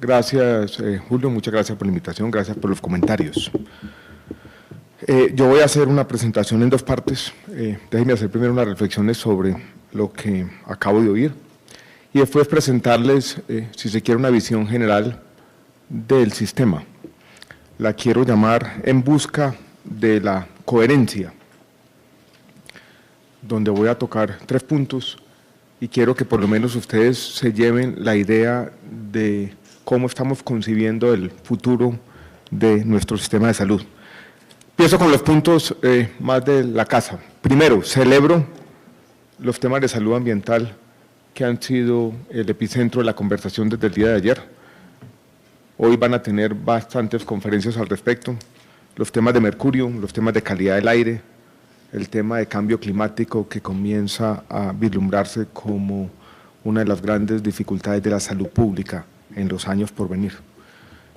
Gracias, Julio, muchas gracias por la invitación, gracias por los comentarios. Yo voy a hacer una presentación en dos partes. Déjenme hacer primero unas reflexiones sobre lo que acabo de oír y después presentarles, si se quiere, una visión general del sistema. La quiero llamar En busca de la coherencia, donde voy a tocar 3 puntos y quiero que por lo menos ustedes se lleven la idea de cómo estamos concibiendo el futuro de nuestro sistema de salud. Empiezo con los puntos más de la casa. Primero, celebro los temas de salud ambiental que han sido el epicentro de la conversación desde el día de ayer. Hoy van a tener bastantes conferencias al respecto. Los temas de mercurio, los temas de calidad del aire, el tema de cambio climático que comienza a vislumbrarse como una de las grandes dificultades de la salud pública en los años por venir.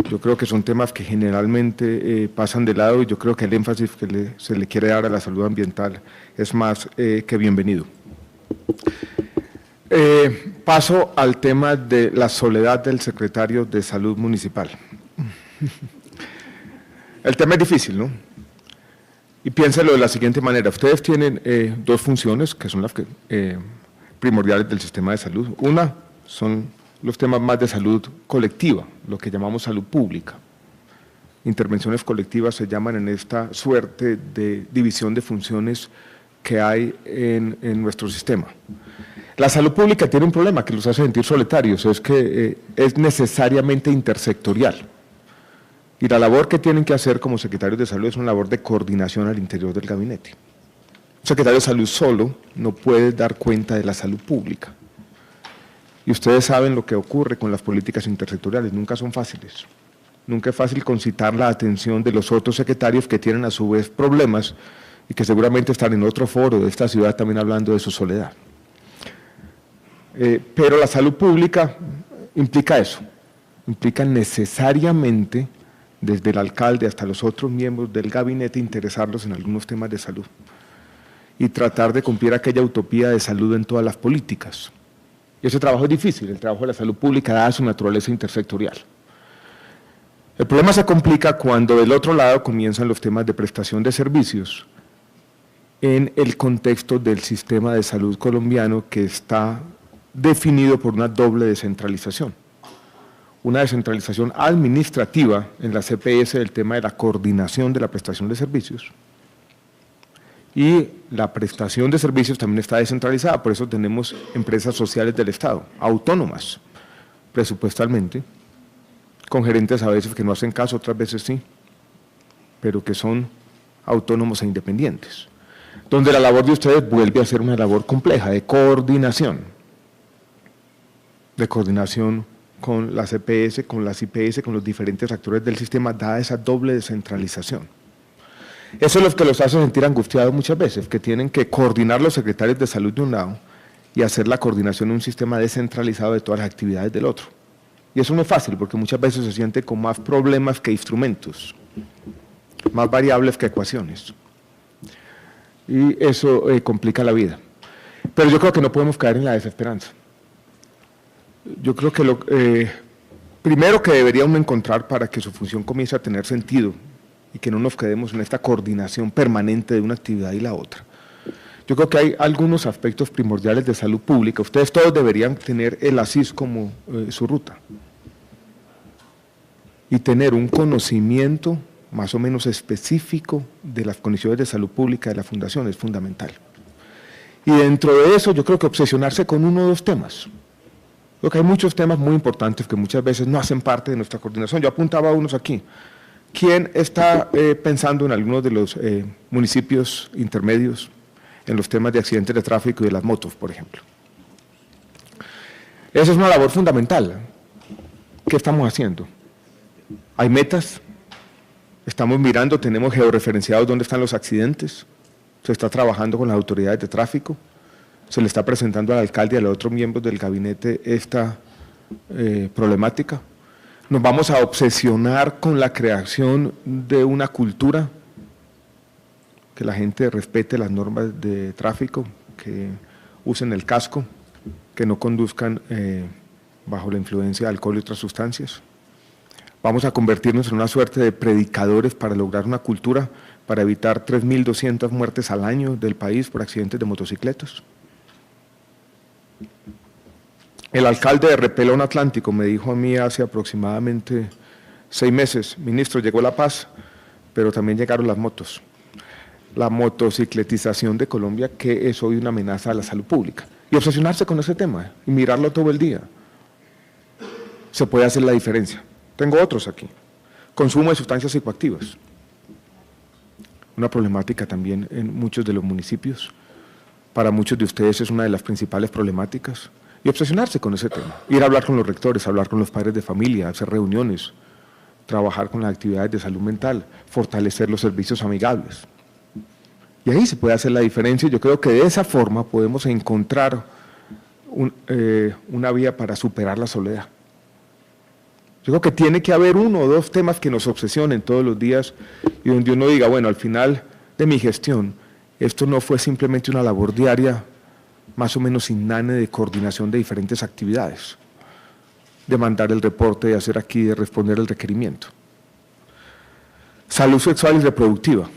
Yo creo que son temas que generalmente pasan de lado y yo creo que el énfasis que se le quiere dar a la salud ambiental es más que bienvenido. Paso al tema de la soledad del secretario de Salud Municipal. El tema es difícil, ¿no? Y piénselo de la siguiente manera. Ustedes tienen 2 funciones que son las primordiales del sistema de salud. Una son los temas más de salud colectiva, lo que llamamos salud pública. Intervenciones colectivas se llaman en esta suerte de división de funciones que hay en nuestro sistema. La salud pública tiene un problema que los hace sentir solitarios, es que es necesariamente intersectorial. Y la labor que tienen que hacer como secretarios de salud es una labor de coordinación al interior del gabinete. Un secretario de salud solo no puede dar cuenta de la salud pública. Y ustedes saben lo que ocurre con las políticas intersectoriales, nunca son fáciles. Nunca es fácil concitar la atención de los otros secretarios que tienen a su vez problemas y que seguramente están en otro foro de esta ciudad también hablando de su soledad. Pero la salud pública implica eso, implica necesariamente desde el alcalde hasta los otros miembros del gabinete interesarlos en algunos temas de salud y tratar de cumplir aquella utopía de salud en todas las políticas. Y ese trabajo es difícil, el trabajo de la salud pública da su naturaleza intersectorial. El problema se complica cuando del otro lado comienzan los temas de prestación de servicios en el contexto del sistema de salud colombiano que está definido por una doble descentralización. Una descentralización administrativa en la CPS del tema de la coordinación de la prestación de servicios. Y la prestación de servicios también está descentralizada, por eso tenemos empresas sociales del Estado, autónomas, presupuestalmente, con gerentes a veces que no hacen caso, otras veces sí, pero que son autónomos e independientes. Donde la labor de ustedes vuelve a ser una labor compleja, de coordinación con la CPS, con las IPS, con los diferentes actores del sistema, dada esa doble descentralización. Eso es lo que los hace sentir angustiados muchas veces, que tienen que coordinar los secretarios de salud de un lado y hacer la coordinación en un sistema descentralizado de todas las actividades del otro. Y eso no es fácil, porque muchas veces se siente con más problemas que instrumentos, más variables que ecuaciones. Y eso complica la vida. Pero yo creo que no podemos caer en la desesperanza. Yo creo que lo primero que debería uno encontrar para que su función comience a tener sentido y que no nos quedemos en esta coordinación permanente de una actividad y la otra. Yo creo que hay algunos aspectos primordiales de salud pública. Ustedes todos deberían tener el ASIS como su ruta y tener un conocimiento más o menos específico de las condiciones de salud pública de la Fundación es fundamental. Y dentro de eso yo creo que obsesionarse con uno o 2 temas. Creo que hay muchos temas muy importantes que muchas veces no hacen parte de nuestra coordinación. Yo apuntaba a unos aquí. ¿Quién está pensando en algunos de los municipios intermedios en los temas de accidentes de tráfico y de las motos, por ejemplo? Esa es una labor fundamental. ¿Qué estamos haciendo? ¿Hay metas? Estamos mirando, tenemos georreferenciados dónde están los accidentes, se está trabajando con las autoridades de tráfico, se le está presentando al alcalde y a los otros miembros del gabinete esta problemática. Nos vamos a obsesionar con la creación de una cultura, que la gente respete las normas de tráfico, que usen el casco, que no conduzcan bajo la influencia de alcohol y otras sustancias. Vamos a convertirnos en una suerte de predicadores para lograr una cultura para evitar 3.200 muertes al año del país por accidentes de motocicletas. El alcalde de Repelón Atlántico me dijo a mí hace aproximadamente 6 meses, ministro, llegó la paz, pero también llegaron las motos. La motocicletización de Colombia, que es hoy una amenaza a la salud pública. Y obsesionarse con ese tema y mirarlo todo el día. Se puede hacer la diferencia. Tengo otros aquí. Consumo de sustancias psicoactivas. Una problemática también en muchos de los municipios. Para muchos de ustedes es una de las principales problemáticas. Y obsesionarse con ese tema. Ir a hablar con los rectores, hablar con los padres de familia, hacer reuniones, trabajar con las actividades de salud mental, fortalecer los servicios amigables. Y ahí se puede hacer la diferencia y yo creo que de esa forma podemos encontrar una vía para superar la soledad. Yo creo que tiene que haber 1 o 2 temas que nos obsesionen todos los días y donde uno diga, bueno, al final de mi gestión, esto no fue simplemente una labor diaria más o menos inane de coordinación de diferentes actividades, de mandar el reporte, de hacer aquí, de responder el requerimiento. Salud sexual y reproductiva.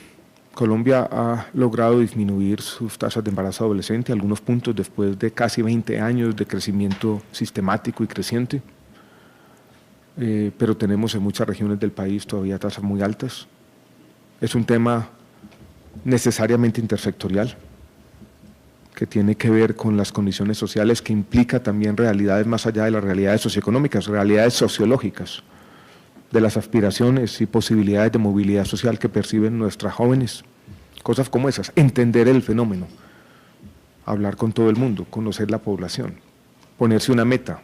Colombia ha logrado disminuir sus tasas de embarazo adolescente, algunos puntos después de casi 20 años de crecimiento sistemático y creciente, pero tenemos en muchas regiones del país todavía tasas muy altas. Es un tema necesariamente intersectorial, que tiene que ver con las condiciones sociales, que implica también realidades más allá de las realidades socioeconómicas, realidades sociológicas, de las aspiraciones y posibilidades de movilidad social que perciben nuestras jóvenes, cosas como esas, entender el fenómeno, hablar con todo el mundo, conocer la población, ponerse una meta,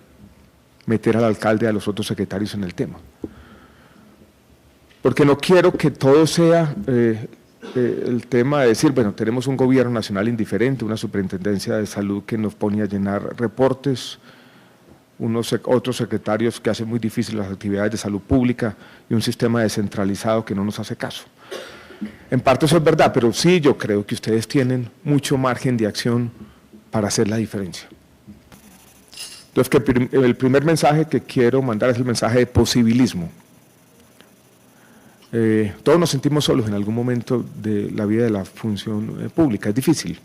meter al alcalde y a los otros secretarios en el tema. Porque no quiero que todo sea el tema de decir, bueno, tenemos un gobierno nacional indiferente, una superintendencia de salud que nos pone a llenar reportes, otros secretarios que hacen muy difíciles las actividades de salud pública y un sistema descentralizado que no nos hace caso. En parte eso es verdad, pero sí yo creo que ustedes tienen mucho margen de acción para hacer la diferencia. Entonces, el primer mensaje que quiero mandar es el mensaje de posibilismo. Todos nos sentimos solos en algún momento de la vida de la función pública, es difícil.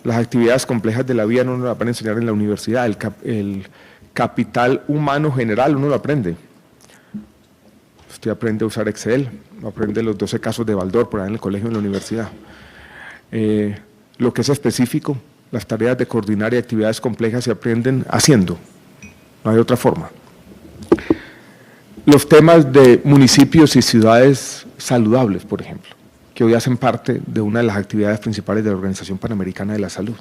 Las actividades complejas de la vida no nos las van a enseñar en la universidad, el capital humano general uno lo aprende. Usted aprende a usar Excel, aprende los 12 casos de Baldor por ahí en el colegio, en la universidad. Lo que es específico, las tareas de coordinar y actividades complejas se aprenden haciendo, no hay otra forma. Los temas de municipios y ciudades saludables, por ejemplo, que hoy hacen parte de una de las actividades principales de la Organización Panamericana de la Salud.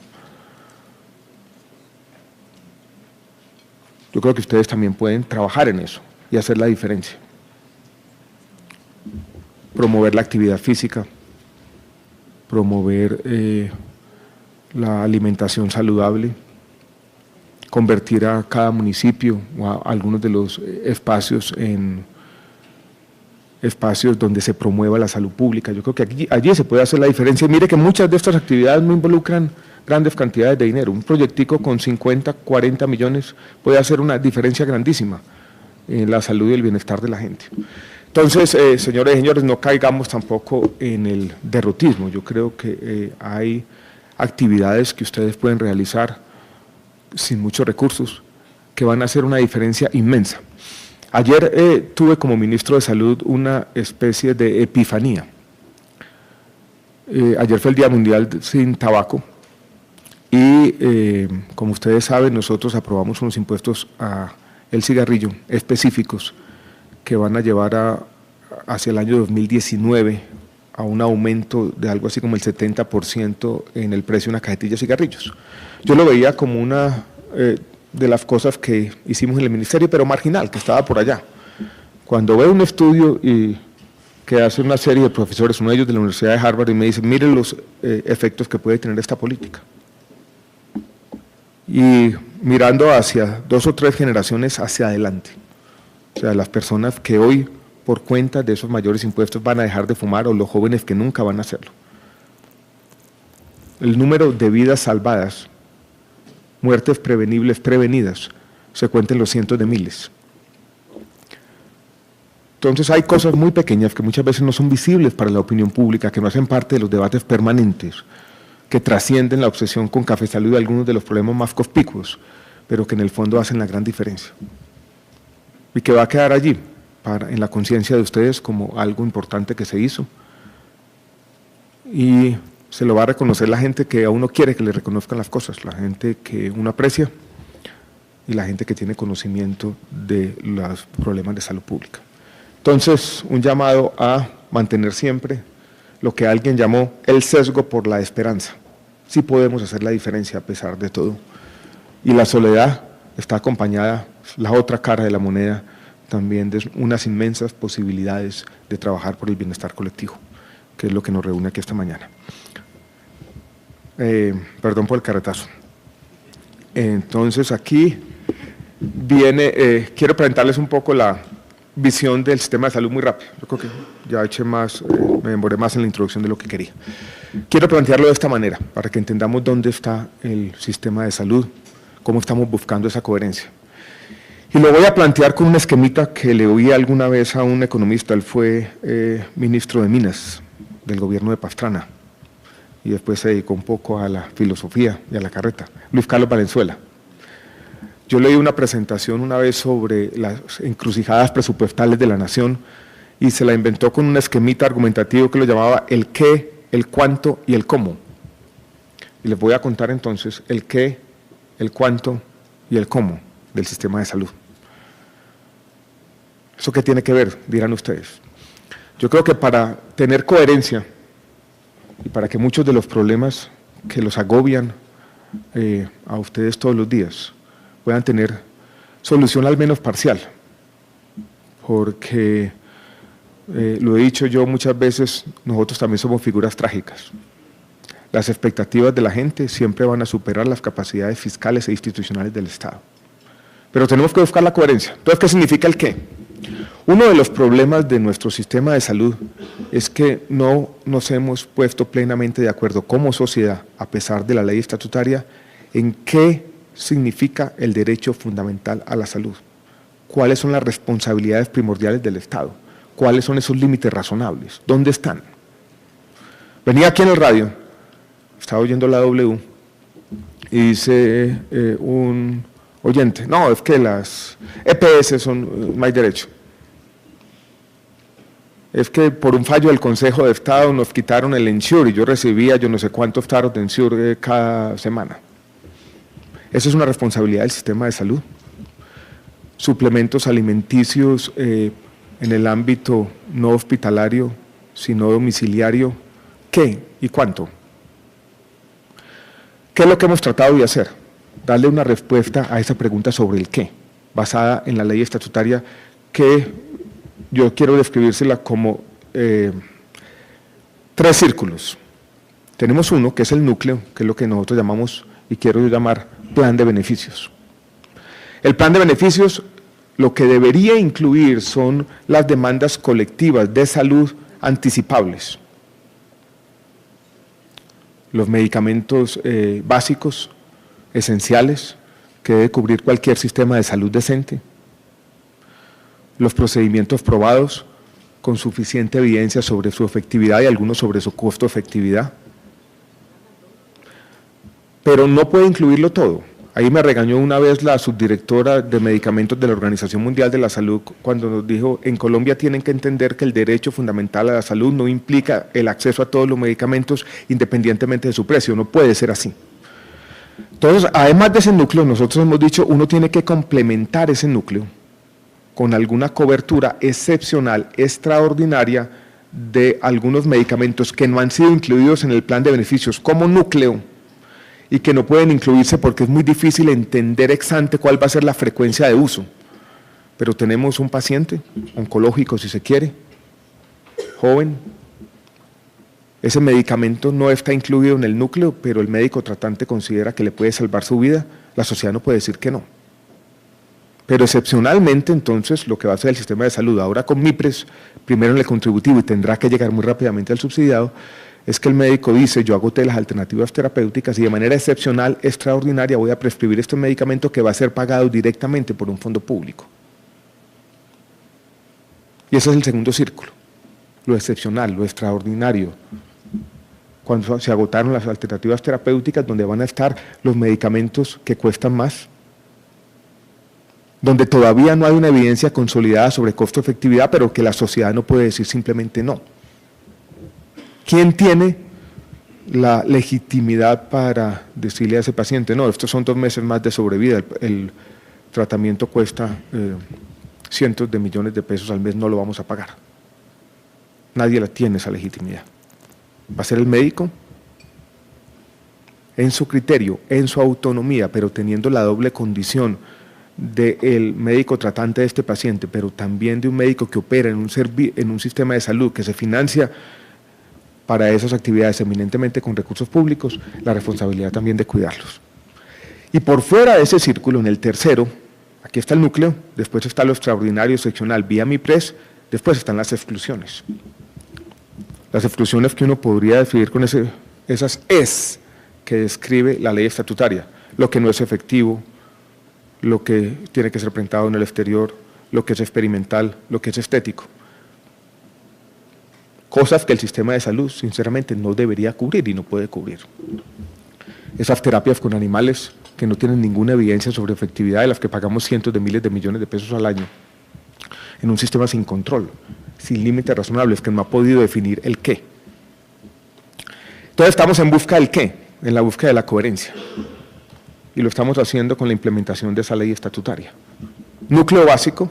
Yo creo que ustedes también pueden trabajar en eso y hacer la diferencia. Promover la actividad física, promover la alimentación saludable, convertir a cada municipio o a algunos de los espacios en espacios donde se promueva la salud pública. Yo creo que allí se puede hacer la diferencia. Mire que muchas de estas actividades no involucran grandes cantidades de dinero. Un proyectico con 50, 40 millones puede hacer una diferencia grandísima en la salud y el bienestar de la gente. Entonces, señores y señores, no caigamos tampoco en el derrotismo. Yo creo que hay actividades que ustedes pueden realizar sin muchos recursos, que van a hacer una diferencia inmensa. Ayer tuve como ministro de Salud una especie de epifanía. Ayer fue el Día Mundial sin Tabaco y, como ustedes saben, nosotros aprobamos unos impuestos al cigarrillo específicos que van a llevar hacia el año 2019 a un aumento de algo así como el 70% en el precio de una cajetilla de cigarrillos. Yo lo veía como una de las cosas que hicimos en el ministerio, pero marginal, que estaba por allá. Cuando veo un estudio que hace una serie de profesores, uno de ellos de la Universidad de Harvard, y me dice, miren los efectos que puede tener esta política. Y mirando hacia 2 o 3 generaciones hacia adelante, o sea, las personas que hoy, por cuenta de esos mayores impuestos, van a dejar de fumar, o los jóvenes que nunca van a hacerlo. El número de vidas salvadas, muertes prevenibles, prevenidas, se cuenta en los cientos de miles. Entonces hay cosas muy pequeñas que muchas veces no son visibles para la opinión pública, que no hacen parte de los debates permanentes, que trascienden la obsesión con Café Salud y algunos de los problemas más conspicuos, pero que en el fondo hacen la gran diferencia. Y que va a quedar allí, en la conciencia de ustedes, como algo importante que se hizo. Y se lo va a reconocer la gente que a uno quiere que le reconozcan las cosas, la gente que uno aprecia y la gente que tiene conocimiento de los problemas de salud pública. Entonces, un llamado a mantener siempre lo que alguien llamó el sesgo por la esperanza. Sí podemos hacer la diferencia a pesar de todo. Y la soledad está acompañada, la otra cara de la moneda, también de unas inmensas posibilidades de trabajar por el bienestar colectivo, que es lo que nos reúne aquí esta mañana. Perdón por el carretazo. Entonces aquí viene, quiero presentarles un poco la visión del sistema de salud muy rápido. Yo creo que ya eché más, me demoré más en la introducción de lo que quería. Quiero plantearlo de esta manera, para que entendamos dónde está el sistema de salud, cómo estamos buscando esa coherencia. Y lo voy a plantear con un esquemita que le oí alguna vez a un economista, él fue ministro de Minas del gobierno de Pastrana, y después se dedicó un poco a la filosofía y a la carreta, Luis Carlos Valenzuela. Yo leí una presentación una vez sobre las encrucijadas presupuestales de la nación y se la inventó con un esquemita argumentativo que lo llamaba el qué, el cuánto y el cómo. Y les voy a contar entonces el qué, el cuánto y el cómo del sistema de salud. ¿Eso qué tiene que ver? Dirán ustedes. Yo creo que para tener coherencia y para que muchos de los problemas que los agobian a ustedes todos los días puedan tener solución al menos parcial, porque lo he dicho yo muchas veces, nosotros también somos figuras trágicas. Las expectativas de la gente siempre van a superar las capacidades fiscales e institucionales del Estado. Pero tenemos que buscar la coherencia. Entonces, ¿qué significa el qué? Uno de los problemas de nuestro sistema de salud es que no nos hemos puesto plenamente de acuerdo como sociedad, a pesar de la ley estatutaria, en qué significa el derecho fundamental a la salud, cuáles son las responsabilidades primordiales del Estado, cuáles son esos límites razonables, dónde están. Venía aquí en el radio, estaba oyendo la W, y dice un oyente, no, es que las EPS no hay derecho. Es que por un fallo del Consejo de Estado nos quitaron el Ensure y yo recibía yo no sé cuántos taros de Ensure cada semana. Eso es una responsabilidad del sistema de salud. Suplementos alimenticios en el ámbito no hospitalario, sino domiciliario, ¿qué y cuánto? ¿Qué es lo que hemos tratado de hacer? Darle una respuesta a esa pregunta sobre el qué, basada en la ley estatutaria que yo quiero describírsela como 3 círculos. Tenemos uno que es el núcleo, que es lo que nosotros llamamos, y quiero llamar, plan de beneficios. El plan de beneficios lo que debería incluir son las demandas colectivas de salud anticipables. Los medicamentos básicos, esenciales, que debe cubrir cualquier sistema de salud decente. Los procedimientos probados con suficiente evidencia sobre su efectividad y algunos sobre su costo-efectividad. Pero no puede incluirlo todo. Ahí me regañó una vez la subdirectora de medicamentos de la Organización Mundial de la Salud cuando nos dijo, en Colombia tienen que entender que el derecho fundamental a la salud no implica el acceso a todos los medicamentos independientemente de su precio, no puede ser así. Entonces, además de ese núcleo, nosotros hemos dicho, uno tiene que complementar ese núcleo con alguna cobertura excepcional, extraordinaria, de algunos medicamentos que no han sido incluidos en el plan de beneficios como núcleo y que no pueden incluirse porque es muy difícil entender ex ante cuál va a ser la frecuencia de uso. Pero tenemos un paciente oncológico, si se quiere, joven, ese medicamento no está incluido en el núcleo, pero el médico tratante considera que le puede salvar su vida, la sociedad no puede decir que no. Pero excepcionalmente, entonces, lo que va a hacer el sistema de salud, ahora con MIPRES, primero en el contributivo y tendrá que llegar muy rápidamente al subsidiado, es que el médico dice, yo agoté las alternativas terapéuticas y de manera excepcional, extraordinaria, voy a prescribir este medicamento que va a ser pagado directamente por un fondo público. Y ese es el segundo círculo, lo excepcional, lo extraordinario. Cuando se agotaron las alternativas terapéuticas, donde van a estar los medicamentos que cuestan más, donde todavía no hay una evidencia consolidada sobre costo-efectividad, pero que la sociedad no puede decir simplemente no. ¿Quién tiene la legitimidad para decirle a ese paciente, no, estos son 2 meses más de sobrevida, el tratamiento cuesta cientos de millones de pesos al mes, no lo vamos a pagar? Nadie la tiene esa legitimidad. Va a ser el médico, en su criterio, en su autonomía, pero teniendo la doble condición del médico tratante de este paciente, pero también de un médico que opera en un sistema de salud que se financia para esas actividades eminentemente con recursos públicos, la responsabilidad también de cuidarlos. Y por fuera de ese círculo, en el tercero, aquí está el núcleo, después está lo extraordinario seccional vía MIPRES, después están las exclusiones. Las exclusiones que uno podría definir con esas es que describe la ley estatutaria, lo que no es efectivo, lo que tiene que ser presentado en el exterior, lo que es experimental, lo que es estético. Cosas que el sistema de salud, sinceramente, no debería cubrir y no puede cubrir. Esas terapias con animales que no tienen ninguna evidencia sobre efectividad, de las que pagamos cientos de miles de millones de pesos al año, en un sistema sin control, sin límites razonables, que no ha podido definir el qué. Entonces estamos en busca del qué, en la búsqueda de la coherencia. Y lo estamos haciendo con la implementación de esa ley estatutaria. Núcleo básico,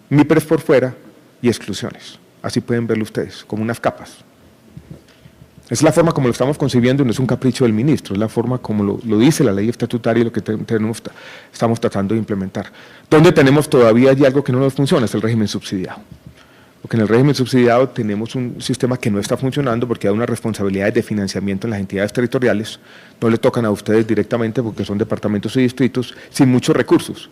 MIPRES por fuera y exclusiones. Así pueden verlo ustedes, como unas capas. Es la forma como lo estamos concibiendo y no es un capricho del ministro, es la forma como lo dice la ley estatutaria y lo que estamos tratando de implementar. Donde tenemos todavía hay algo que no nos funciona, es el régimen subsidiado. Porque en el régimen subsidiado tenemos un sistema que no está funcionando porque hay unas responsabilidades de financiamiento en las entidades territoriales, no le tocan a ustedes directamente porque son departamentos y distritos sin muchos recursos.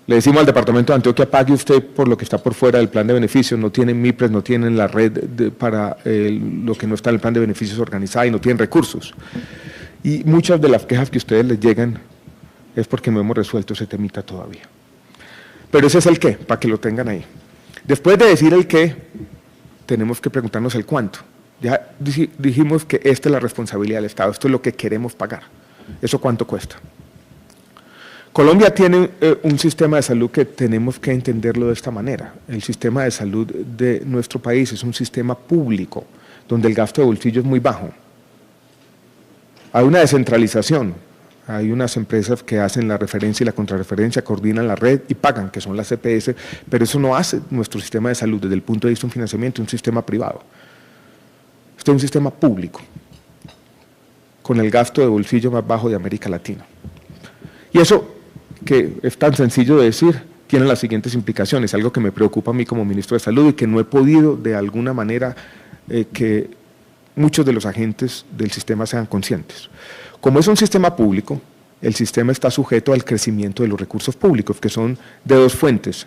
Le decimos al departamento de Antioquia, pague usted por lo que está por fuera del plan de beneficios, no tienen MIPRES, no tienen la red para lo que no está en el plan de beneficios organizada y no tienen recursos. Y muchas de las quejas que a ustedes les llegan es porque no hemos resuelto ese temita todavía. Pero ese es el qué, para que lo tengan ahí. Después de decir el qué, tenemos que preguntarnos el cuánto. Ya dijimos que esta es la responsabilidad del Estado, esto es lo que queremos pagar. ¿Eso cuánto cuesta? Colombia tiene un sistema de salud que tenemos que entenderlo de esta manera. El sistema de salud de nuestro país es un sistema público, donde el gasto de bolsillo es muy bajo. Hay una descentralización, hay unas empresas que hacen la referencia y la contrarreferencia, coordinan la red y pagan, que son las CPS, pero eso no hace nuestro sistema de salud desde el punto de vista de un financiamiento, un sistema privado. Este es un sistema público, con el gasto de bolsillo más bajo de América Latina. Y eso, que es tan sencillo de decir, tiene las siguientes implicaciones, algo que me preocupa a mí como ministro de Salud y que no he podido de alguna manera que muchos de los agentes del sistema sean conscientes. Como es un sistema público, el sistema está sujeto al crecimiento de los recursos públicos, que son de dos fuentes,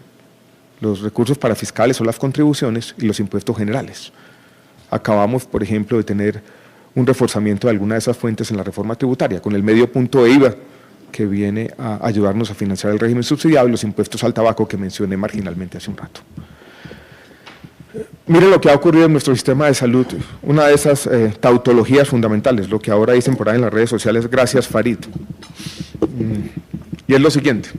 los recursos para fiscales o las contribuciones y los impuestos generales. Acabamos, por ejemplo, de tener un reforzamiento de alguna de esas fuentes en la reforma tributaria, con el medio punto de IVA, que viene a ayudarnos a financiar el régimen subsidiado y los impuestos al tabaco que mencioné marginalmente hace un rato. Miren lo que ha ocurrido en nuestro sistema de salud, una de esas tautologías fundamentales, lo que ahora dicen por ahí en las redes sociales, gracias Farid. Y es lo siguiente,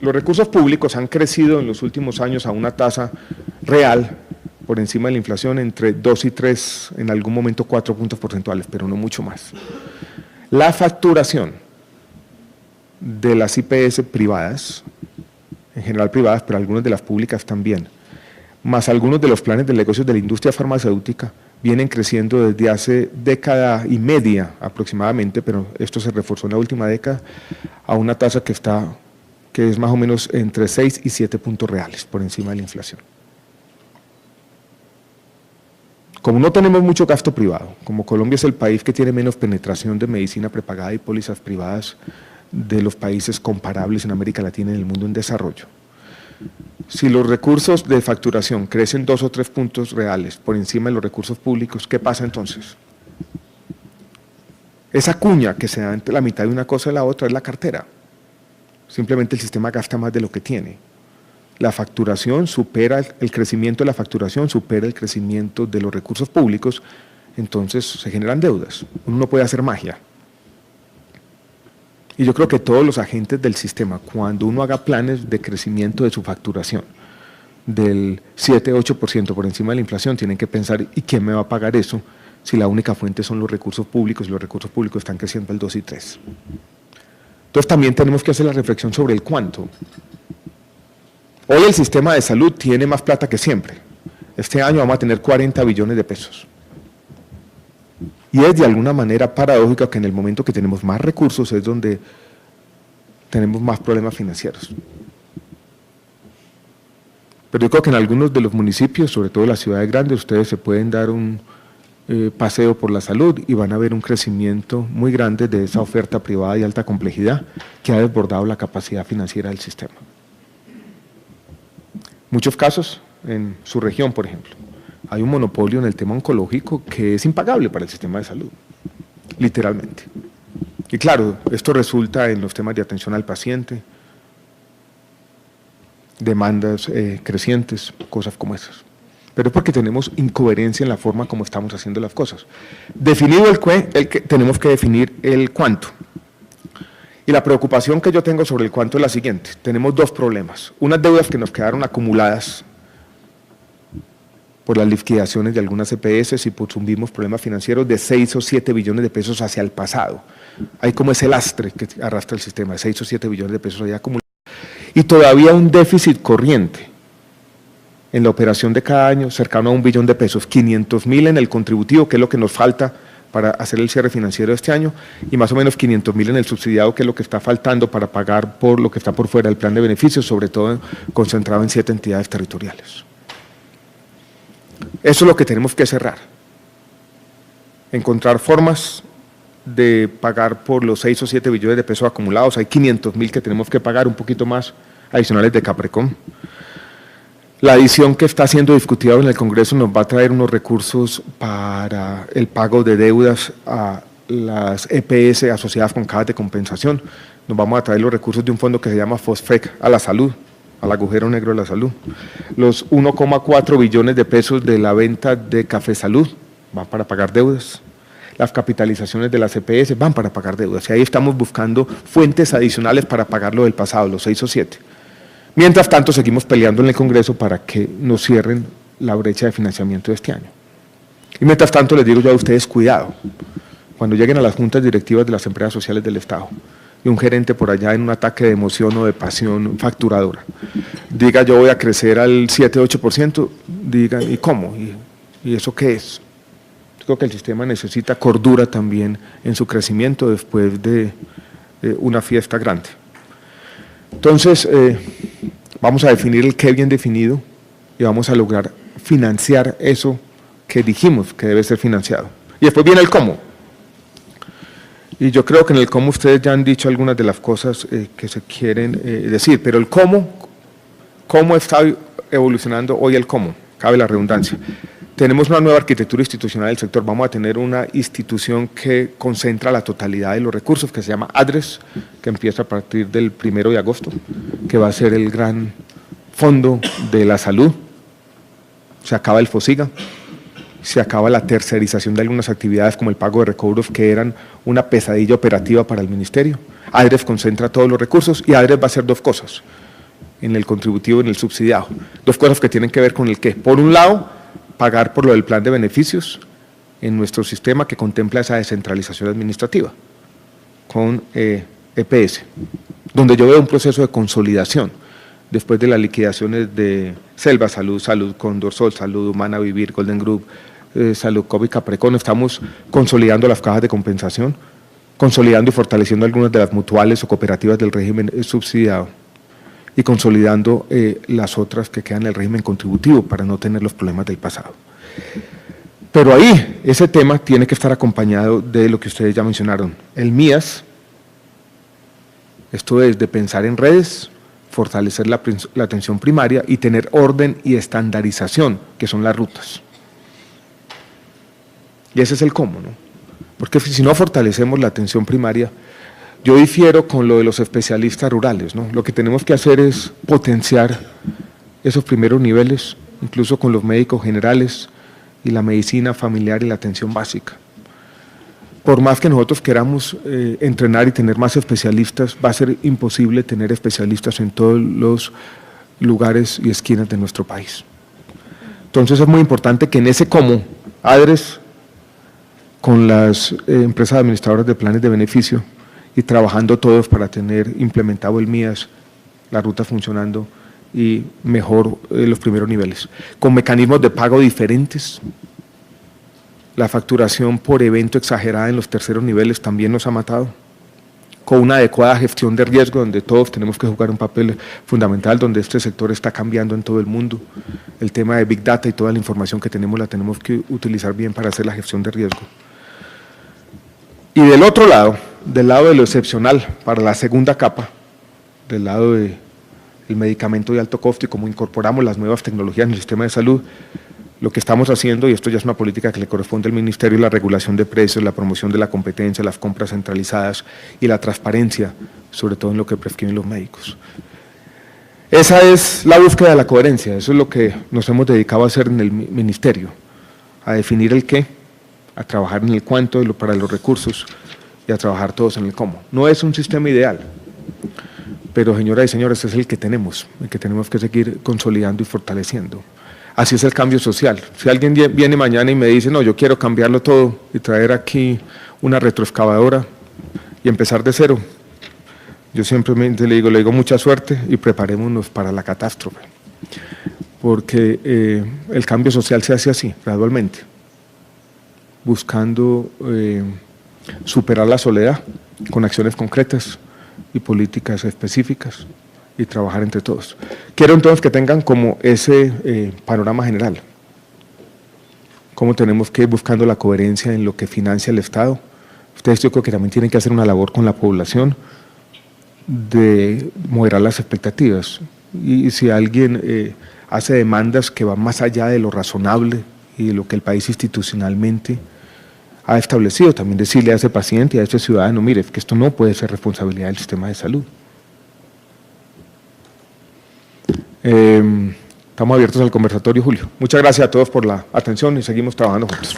los recursos públicos han crecido en los últimos años a una tasa real, por encima de la inflación, entre 2 y 3, en algún momento 4 puntos porcentuales, pero no mucho más. La facturación de las IPS privadas, en general privadas, pero algunas de las públicas también, más algunos de los planes de negocios de la industria farmacéutica, vienen creciendo desde hace década y media aproximadamente, pero esto se reforzó en la última década, a una tasa que es más o menos entre 6 y 7 puntos reales por encima de la inflación. Como no tenemos mucho gasto privado, como Colombia es el país que tiene menos penetración de medicina prepagada y pólizas privadas de los países comparables en América Latina y en el mundo en desarrollo, si los recursos de facturación crecen 2 o 3 puntos reales por encima de los recursos públicos, ¿qué pasa entonces? Esa cuña que se da entre la mitad de una cosa y la otra es la cartera. Simplemente el sistema gasta más de lo que tiene. la facturación supera, el crecimiento de la facturación supera el crecimiento de los recursos públicos, entonces se generan deudas. Uno no puede hacer magia. Y yo creo que todos los agentes del sistema, cuando uno haga planes de crecimiento de su facturación del 7-8% por encima de la inflación, tienen que pensar, ¿y quién me va a pagar eso si la única fuente son los recursos públicos y los recursos públicos están creciendo al 2 y 3? Entonces también tenemos que hacer la reflexión sobre el cuánto. Hoy el sistema de salud tiene más plata que siempre. Este año vamos a tener 40 billones de pesos. Y es de alguna manera paradójico que en el momento que tenemos más recursos es donde tenemos más problemas financieros. Pero yo creo que en algunos de los municipios, sobre todo en las ciudades grandes, ustedes se pueden dar un paseo por la salud y van a ver un crecimiento muy grande de esa oferta privada de alta complejidad que ha desbordado la capacidad financiera del sistema. Muchos casos en su región, por ejemplo, hay un monopolio en el tema oncológico que es impagable para el sistema de salud, literalmente. Y claro, esto resulta en los temas de atención al paciente, demandas crecientes, cosas como esas. Pero es porque tenemos incoherencia en la forma como estamos haciendo las cosas. Definido tenemos que definir el cuánto. Y la preocupación que yo tengo sobre el cuánto es la siguiente. Tenemos dos problemas. Unas deudas que nos quedaron acumuladas por las liquidaciones de algunas EPS y por mismos problemas financieros de 6 o 7 billones de pesos hacia el pasado. Hay como ese lastre que arrastra el sistema, de 6 o 7 billones de pesos ahí acumulados. Y todavía un déficit corriente en la operación de cada año cercano a 1 billón de pesos, 500.000 en el contributivo, que es lo que nos falta para hacer el cierre financiero de este año, y más o menos 500.000 en el subsidiado, que es lo que está faltando para pagar por lo que está por fuera del plan de beneficios, sobre todo concentrado en 7 entidades territoriales. Eso es lo que tenemos que cerrar. Encontrar formas de pagar por los 6 o 7 billones de pesos acumulados. Hay 500.000 que tenemos que pagar, un poquito más adicionales de Caprecom. La adición que está siendo discutida en el Congreso nos va a traer unos recursos para el pago de deudas a las EPS asociadas con cajas de compensación. Nos vamos a traer los recursos de un fondo que se llama FOSFEC a la salud, al agujero negro de la salud. Los 1,4 billones de pesos de la venta de Café Salud van para pagar deudas. Las capitalizaciones de las EPS van para pagar deudas. Y ahí estamos buscando fuentes adicionales para pagar lo del pasado, los 6 o 7. Mientras tanto, seguimos peleando en el Congreso para que nos cierren la brecha de financiamiento de este año. Y mientras tanto, les digo yo a ustedes, cuidado, cuando lleguen a las juntas directivas de las empresas sociales del Estado, y un gerente por allá en un ataque de emoción o de pasión facturadora, diga yo voy a crecer al 7-8%, digan, ¿y cómo? ¿Y eso qué es? Yo creo que el sistema necesita cordura también en su crecimiento después de una fiesta grande. Entonces, vamos a definir el qué bien definido y vamos a lograr financiar eso que dijimos que debe ser financiado. Y después viene el cómo. Y yo creo que en el cómo ustedes ya han dicho algunas de las cosas que se quieren decir, pero el cómo está evolucionando hoy el cómo, cabe la redundancia. Tenemos una nueva arquitectura institucional del sector, vamos a tener una institución que concentra la totalidad de los recursos, que se llama ADRES, que empieza a partir del 1 de agosto, que va a ser el gran fondo de la salud. Se acaba el FOSIGA, se acaba la tercerización de algunas actividades como el pago de recobros que eran una pesadilla operativa para el ministerio. ADRES concentra todos los recursos y ADRES va a hacer dos cosas, en el contributivo y en el subsidiado. Dos cosas que tienen que ver con el qué. Por un lado, pagar por lo del plan de beneficios en nuestro sistema que contempla esa descentralización administrativa con EPS, donde yo veo un proceso de consolidación después de las liquidaciones de Selva Salud, Salud Cóndor, Sol Salud, Humana Vivir, Golden Group, Salud COVID, Caprecon. Estamos consolidando las cajas de compensación, consolidando y fortaleciendo algunas de las mutuales o cooperativas del régimen subsidiado y consolidando las otras que quedan en el régimen contributivo para no tener los problemas del pasado. Pero ahí, ese tema tiene que estar acompañado de lo que ustedes ya mencionaron, el MIAS, esto es de pensar en redes, fortalecer la atención primaria y tener orden y estandarización, que son las rutas. Y ese es el cómo, ¿no? Porque si no fortalecemos la atención primaria, yo difiero con lo de los especialistas rurales, ¿no? Lo que tenemos que hacer es potenciar esos primeros niveles, incluso con los médicos generales y la medicina familiar y la atención básica. Por más que nosotros queramos entrenar y tener más especialistas, va a ser imposible tener especialistas en todos los lugares y esquinas de nuestro país. Entonces es muy importante que en ese cómo, ADRES, con las empresas administradoras de planes de beneficio y trabajando todos para tener implementado el MIAS, la ruta funcionando y mejor los primeros niveles, con mecanismos de pago diferentes. La facturación por evento exagerada en los terceros niveles también nos ha matado, con una adecuada gestión de riesgo, donde todos tenemos que jugar un papel fundamental, donde este sector está cambiando en todo el mundo. El tema de Big Data y toda la información que tenemos la tenemos que utilizar bien para hacer la gestión de riesgo. Y del otro lado, del lado de lo excepcional, para la segunda capa, del lado del medicamento de alto costo y cómo incorporamos las nuevas tecnologías en el sistema de salud, lo que estamos haciendo, y esto ya es una política que le corresponde al Ministerio, la regulación de precios, la promoción de la competencia, las compras centralizadas y la transparencia, sobre todo en lo que prescriben los médicos. Esa es la búsqueda de la coherencia, eso es lo que nos hemos dedicado a hacer en el Ministerio, a definir el qué, a trabajar en el cuánto para los recursos y a trabajar todos en el cómo. No es un sistema ideal, pero señoras y señores, es el que tenemos que seguir consolidando y fortaleciendo. Así es el cambio social. Si alguien viene mañana y me dice, no, yo quiero cambiarlo todo y traer aquí una retroexcavadora y empezar de cero, yo simplemente le digo mucha suerte y preparémonos para la catástrofe, porque el cambio social se hace así, gradualmente, buscando superar la soledad con acciones concretas y políticas específicas y trabajar entre todos. Quiero entonces que tengan como ese panorama general, cómo tenemos que ir buscando la coherencia en lo que financia el Estado. Ustedes yo creo que también tienen que hacer una labor con la población de moderar las expectativas, y si alguien hace demandas que van más allá de lo razonable y de lo que el país institucionalmente ha establecido, también decirle a ese paciente y a ese ciudadano, mire, que esto no puede ser responsabilidad del sistema de salud. Estamos abiertos al conversatorio, Julio. Muchas gracias a todos por la atención y seguimos trabajando juntos.